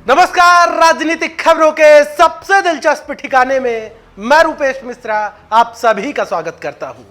नमस्कार। राजनीतिक खबरों के सबसे दिलचस्प ठिकाने में मैं रूपेश मिश्रा आप सभी का स्वागत करता हूं।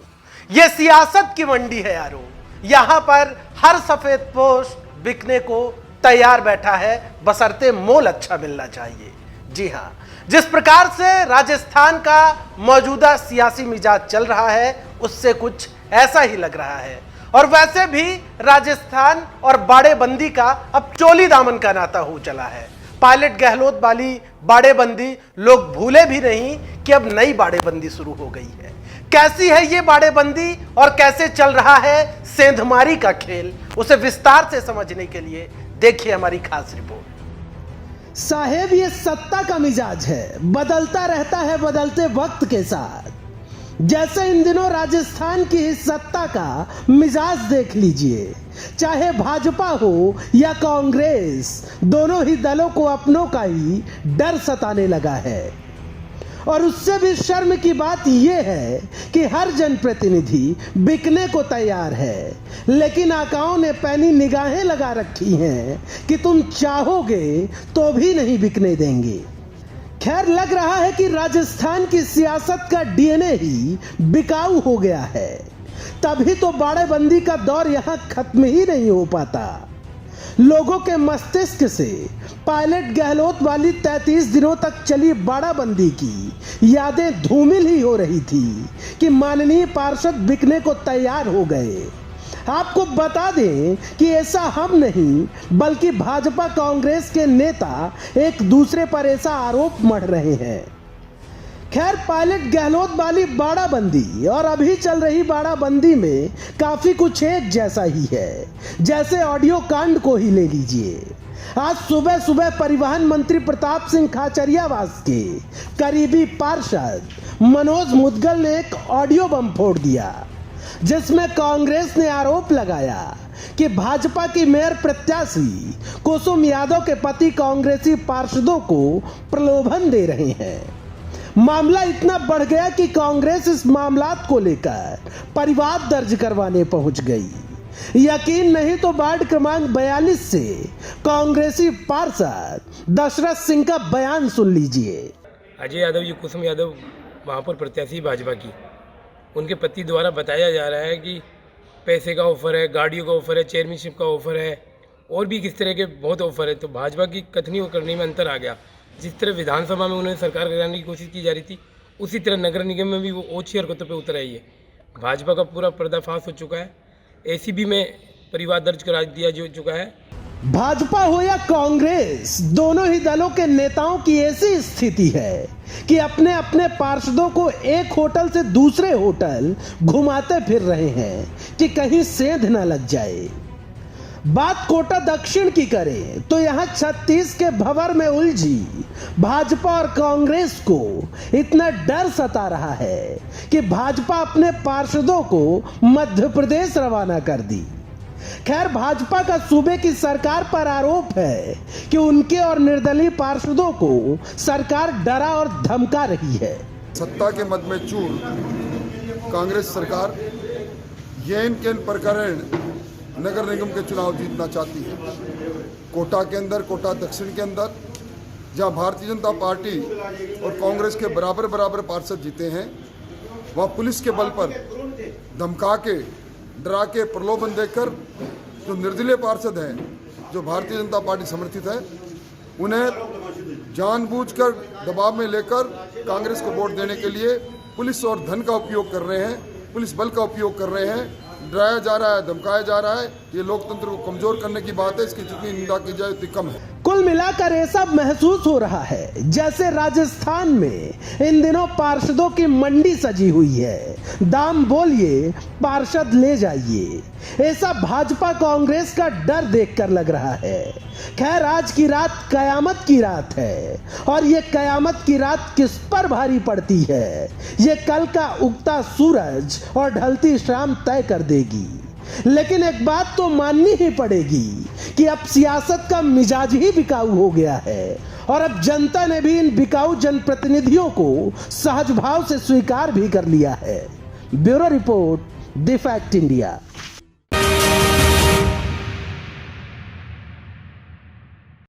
यह सियासत की मंडी है यारो। यहां पर हर सफेद पोस्ट बिकने को तैयार बैठा है, बशर्ते मोल अच्छा मिलना चाहिए। जी हां, जिस प्रकार से राजस्थान का मौजूदा सियासी मिजाज चल रहा है उससे कुछ ऐसा ही लग रहा है। और वैसे भी राजस्थान और बाड़ेबंदी का अब चोली दामन का नाता हो चला है। पायलट गहलोत वाली बाड़ेबंदी लोग भूले भी नहीं कि अब नई बाड़ेबंदी शुरू हो गई है। कैसी है ये बाड़ेबंदी और कैसे चल रहा है सेंधमारी का खेल, उसे विस्तार से समझने के लिए देखिए हमारी खास रिपोर्ट। साहेब, ये सत्ता का मिजाज है, बदलता रहता है बदलते वक्त के साथ। जैसे इन दिनों राजस्थान की इस सत्ता का मिजाज देख लीजिए। चाहे भाजपा हो या कांग्रेस, दोनों ही दलों को अपनों का ही डर सताने लगा है। और उससे भी शर्म की बात यह है कि हर जनप्रतिनिधि बिकने को तैयार है, लेकिन आकाओं ने पैनी निगाहें लगा रखी हैं कि तुम चाहोगे तो भी नहीं बिकने देंगे। खैर, लग रहा है कि राजस्थान की सियासत का डीएनए ही बिकाऊ हो गया है, तभी तो बाड़ेबंदी का दौर यहां खत्म ही नहीं हो पाता। लोगों के मस्तिष्क से पायलट गहलोत वाली 33 दिनों तक चली बाड़ाबंदी की यादें धूमिल ही हो रही थी कि माननीय पार्षद बिकने को तैयार हो गए। आपको बता दें कि ऐसा हम नहीं बल्कि भाजपा कांग्रेस के नेता एक दूसरे पर ऐसा आरोप मढ़ रहे हैं। खैर, पायलट गहलोत वाली बाड़ाबंदी और अभी चल रही बाड़ाबंदी में काफी कुछ एक जैसा ही है। जैसे ऑडियो कांड को ही ले लीजिए। आज सुबह सुबह परिवहन मंत्री प्रताप सिंह खाचरियावास के करीबी पार्षद मनोज मुदगल ने एक ऑडियो बम फोड़ दिया, जिसमें कांग्रेस ने आरोप लगाया कि भाजपा की मेयर प्रत्याशी कुसुम यादव के पति कांग्रेसी पार्षदों को प्रलोभन दे रहे हैं। मामला इतना बढ़ गया कि कांग्रेस इस मामलात को लेकर परिवाद दर्ज करवाने पहुंच गई। यकीन नहीं तो वार्ड क्रमांक 42 से कांग्रेसी पार्षद दशरथ सिंह का बयान सुन लीजिए। अजय यादव जी, कुसुम यादव वहाँ पर प्रत्याशी भाजपा की, उनके पति द्वारा बताया जा रहा है कि पैसे का ऑफर है, गाड़ियों का ऑफर है, चेयरमैनशिप का ऑफर है और भी किस तरह के बहुत ऑफर है। तो भाजपा की कथनी और करनी में अंतर आ गया। जिस तरह विधानसभा में उन्होंने सरकार गिराने की कोशिश की जा रही थी, उसी तरह नगर निगम में भी वो ओछी हरकतों पर उतर आई है। भाजपा का पूरा पर्दाफाश हो चुका है। एसीबी में परिवाद दर्ज करा दिया जो चुका है। भाजपा हो या कांग्रेस, दोनों ही दलों के नेताओं की ऐसी स्थिति है कि अपने अपने पार्षदों को एक होटल से दूसरे होटल घुमाते फिर रहे हैं कि कहीं सेंध न लग जाए। बात कोटा दक्षिण की करें तो यहां 36 के भंवर में उलझी भाजपा और कांग्रेस को इतना डर सता रहा है कि भाजपा अपने पार्षदों को मध्य प्रदेश रवाना कर दी। खैर, भाजपा का सूबे की सरकार पर आरोप है कि उनके और निर्दलीय पार्षदों को सरकार डरा और धमका रही है। सत्ता के मद में चूर कांग्रेस सरकार येन केन प्रकरण नगर निगम के चुनाव जीतना चाहती है। कोटा के अंदर, कोटा दक्षिण के अंदर, जहां भारतीय जनता पार्टी और कांग्रेस के बराबर बराबर पार्षद जीते हैं, वहां पुलिस के बल पर धमका के, डरा के, प्रलोभन देकर जो निर्दलीय पार्षद हैं, जो भारतीय जनता पार्टी समर्थित है, उन्हें जानबूझकर दबाव में लेकर कांग्रेस को वोट देने के लिए पुलिस और धन का उपयोग कर रहे हैं, पुलिस बल का उपयोग कर रहे हैं। डराया जा रहा है, धमकाया जा रहा है। ये लोकतंत्र को कमजोर करने की बात है। इसकी जितनी निंदा की जाए उतनी कम है। कुल मिलाकर ऐसा महसूस हो रहा है जैसे राजस्थान में इन दिनों पार्षदों की मंडी सजी हुई है। दाम बोलिए, पार्षद ले जाइए। ऐसा भाजपा कांग्रेस का डर देखकर लग रहा है। खैर, आज की रात कयामत की रात है और ये कयामत की रात किस पर भारी पड़ती है, ये कल का उगता सूरज और ढलती शाम तय कर देगी। लेकिन एक बात तो माननी ही पड़ेगी कि अब सियासत का मिजाज ही बिकाऊ हो गया है और अब जनता ने भी इन बिकाऊ जनप्रतिनिधियों को सहज भाव से स्वीकार भी कर लिया है। Bureau report, the fact India.